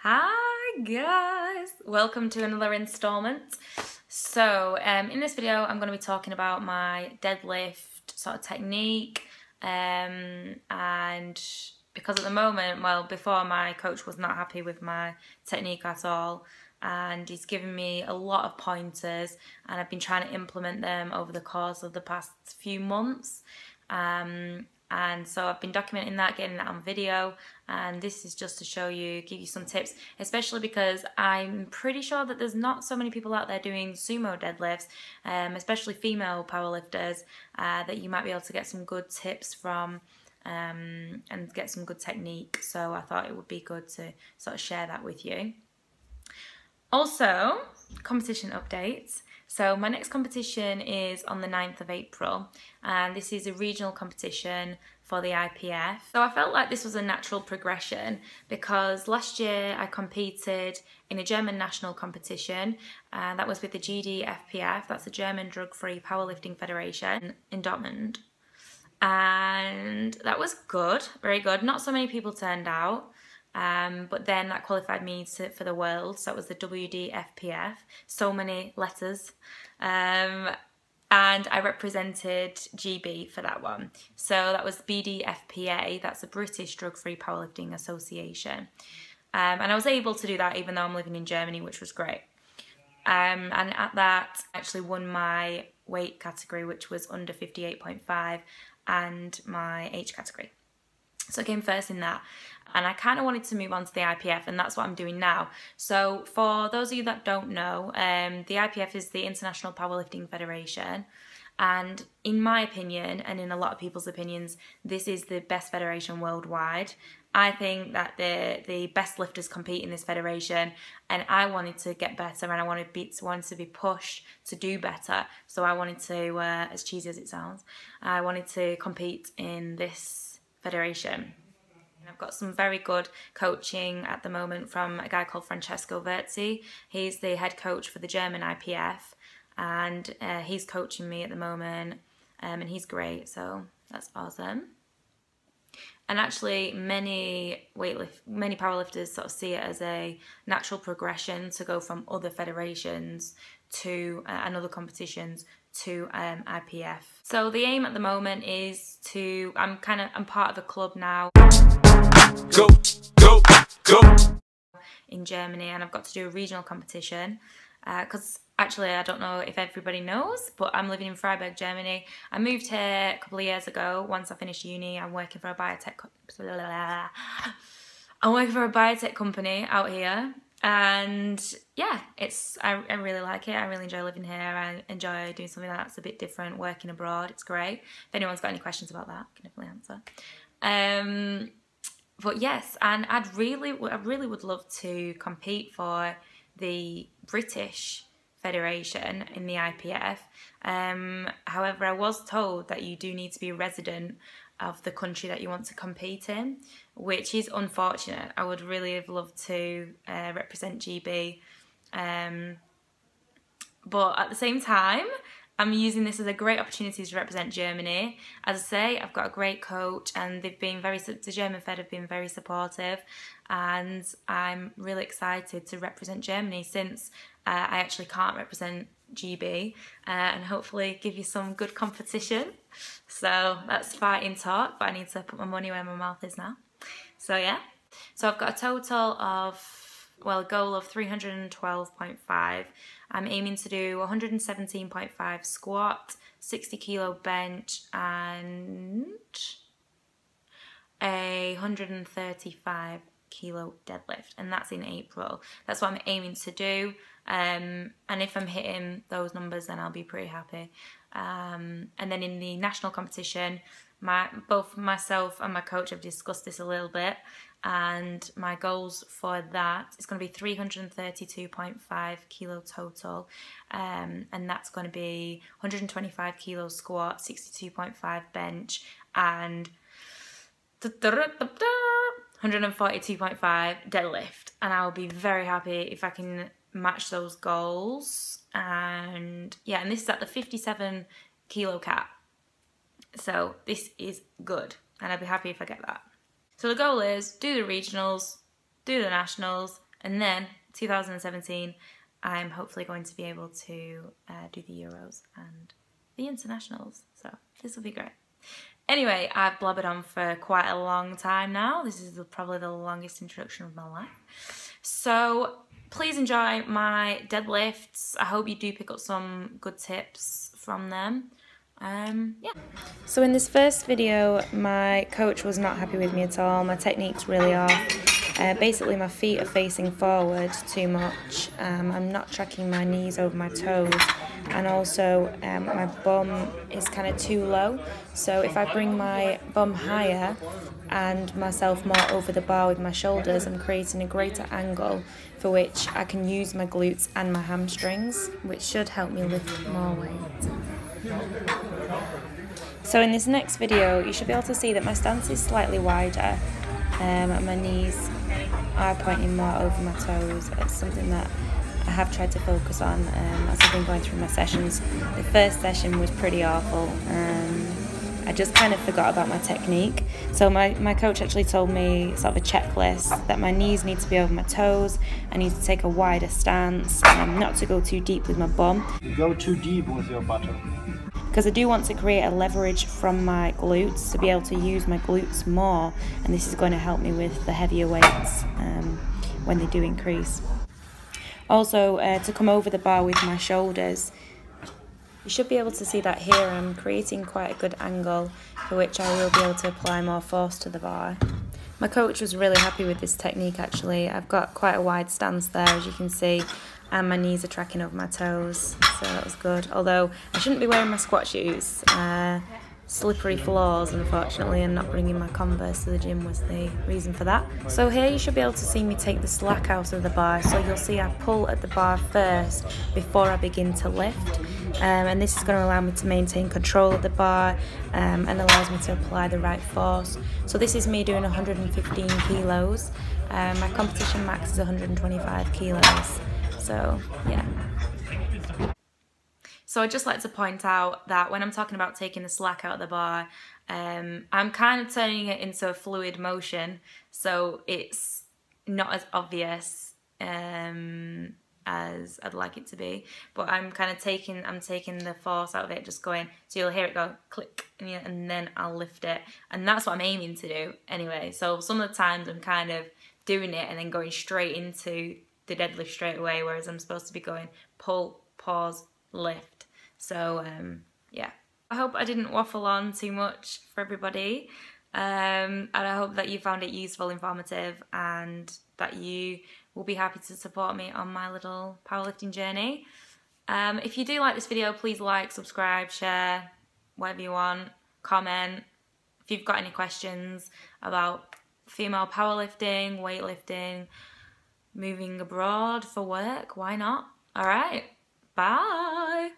Hi guys, welcome to another installment. So in this video I'm going to be talking about my deadlift sort of technique, and because at the moment, well, before, my coach was not happy with my technique at all, and he's given me a lot of pointers and I've been trying to implement them over the course of the past few months. And so I've been documenting that, getting that on video, and this is just to show you, give you some tips, especially because I'm pretty sure that there's not so many people out there doing sumo deadlifts, especially female powerlifters, that you might be able to get some good tips from and get some good technique. So I thought it would be good to sort of share that with you. Also, competition updates. So my next competition is on the 9th of April, and this is a regional competition for the IPF. So I felt like this was a natural progression because last year I competed in a German national competition, and that was with the GDFPF, that's the German Drug-Free Powerlifting Federation, in Dortmund. And that was good, very good. Not so many people turned out. But then that qualified me for the world, so that was the WDFPF, so many letters, and I represented GB for that one. So that was BDFPA, that's the British Drug-Free Powerlifting Association, and I was able to do that even though I'm living in Germany, which was great. And at that I actually won my weight category, which was under 58.5, and my age category. So I came first in that, and I kind of wanted to move on to the IPF, and that's what I'm doing now. So for those of you that don't know, the IPF is the International Powerlifting Federation, and in my opinion, and in a lot of people's opinions, this is the best federation worldwide. I think that the best lifters compete in this federation, and I wanted to get better, and I wanted to be pushed to do better. So I wanted to, as cheesy as it sounds, I wanted to compete in this federation. I've got some very good coaching at the moment from a guy called Francesco Verzi. He's the head coach for the German IPF, and he's coaching me at the moment, and he's great, so that's awesome. And actually many powerlifters sort of see it as a natural progression to go from other federations to and other competitions to IPF. So the aim at the moment is to, I'm part of a club now. Go, go, go! In Germany, and I've got to do a regional competition because actually I don't know if everybody knows, but I'm living in Freiburg, Germany. I moved here a couple of years ago. Once I finished uni, I'm working for a biotech company out here, and yeah, I really like it. I really enjoy living here. I enjoy doing something that's a bit different, working abroad. It's great. If anyone's got any questions about that, I can definitely answer. But yes, and I really would love to compete for the British Federation in the IPF. However, I was told that you do need to be a resident of the country that you want to compete in, which is unfortunate. I would really have loved to represent GB, but at the same time, I'm using this as a great opportunity to represent Germany. As I say, I've got a great coach, and the German Fed have been very supportive, and I'm really excited to represent Germany since I actually can't represent GB, and hopefully give you some good competition. So that's fighting talk, but I need to put my money where my mouth is now. So yeah, so I've got a total of, well, a goal of 312.5. I'm aiming to do 117.5 squat, 60 kilo bench, and a 135 kilo deadlift, and that's in April. That's what I'm aiming to do, and if I'm hitting those numbers, then I'll be pretty happy. And then in the national competition, both myself and my coach have discussed this a little bit, and my goals for that is going to be 332.5 kilo total, and that's going to be 125 kilo squat, 62.5 bench, and 142.5 deadlift, and I'll be very happy if I can match those goals. And yeah, and this is at the 57 kilo cap, so this is good, and I'd be happy if I get that. So the goal is do the regionals, do the nationals, And then 2017, I'm hopefully going to be able to do the Euros and the internationals. So this will be great. Anyway, I've blubbered on for quite a long time now. This is probably the longest introduction of my life. So please enjoy my deadlifts. I hope you do pick up some good tips from them. Yeah. So in this first video, my coach was not happy with me at all. My technique's really off. Basically, my feet are facing forward too much. I'm not tracking my knees over my toes, and also my bum is kind of too low. So if I bring my bum higher and myself more over the bar with my shoulders, I'm creating a greater angle for which I can use my glutes and my hamstrings, which should help me lift more weight. So in this next video, you should be able to see that my stance is slightly wider. My knees are pointing more over my toes. It's something that I have tried to focus on as I've been going through my sessions. The first session was pretty awful. I just kind of forgot about my technique. So my coach actually told me sort of a checklist that my knees need to be over my toes, I need to take a wider stance, not to go too deep with my bum. You go too deep with your buttock. Because I do want to create a leverage from my glutes to be able to use my glutes more, and this is going to help me with the heavier weights when they do increase. Also, to come over the bar with my shoulders, you should be able to see that here I'm creating quite a good angle for which I will be able to apply more force to the bar. My coach was really happy with this technique actually. I've got quite a wide stance there, as you can see, and my knees are tracking over my toes, so that was good. Although I shouldn't be wearing my squat shoes. Slippery floors, unfortunately, and not bringing my Converse to the gym was the reason for that. So here you should be able to see me take the slack out of the bar. So you'll see I pull at the bar first before I begin to lift. And this is going to allow me to maintain control of the bar and allows me to apply the right force. So this is me doing 115 kilos. My competition max is 125 kilos. So yeah. So I'd just like to point out that when I'm talking about taking the slack out of the bar, I'm kind of turning it into a fluid motion, so it's not as obvious as I'd like it to be. But I'm taking the force out of it, just going, so you'll hear it go click, and then I'll lift it, and that's what I'm aiming to do anyway. So some of the times I'm kind of doing it and then going straight into the deadlift straight away, whereas I'm supposed to be going pull, pause, lift. So yeah, I hope I didn't waffle on too much for everybody, and I hope that you found it useful, informative, and that you will be happy to support me on my little powerlifting journey. If you do like this video, please like, subscribe, share, whatever you want, comment. If you've got any questions about female powerlifting, weightlifting, moving abroad for work, why not? All right, bye.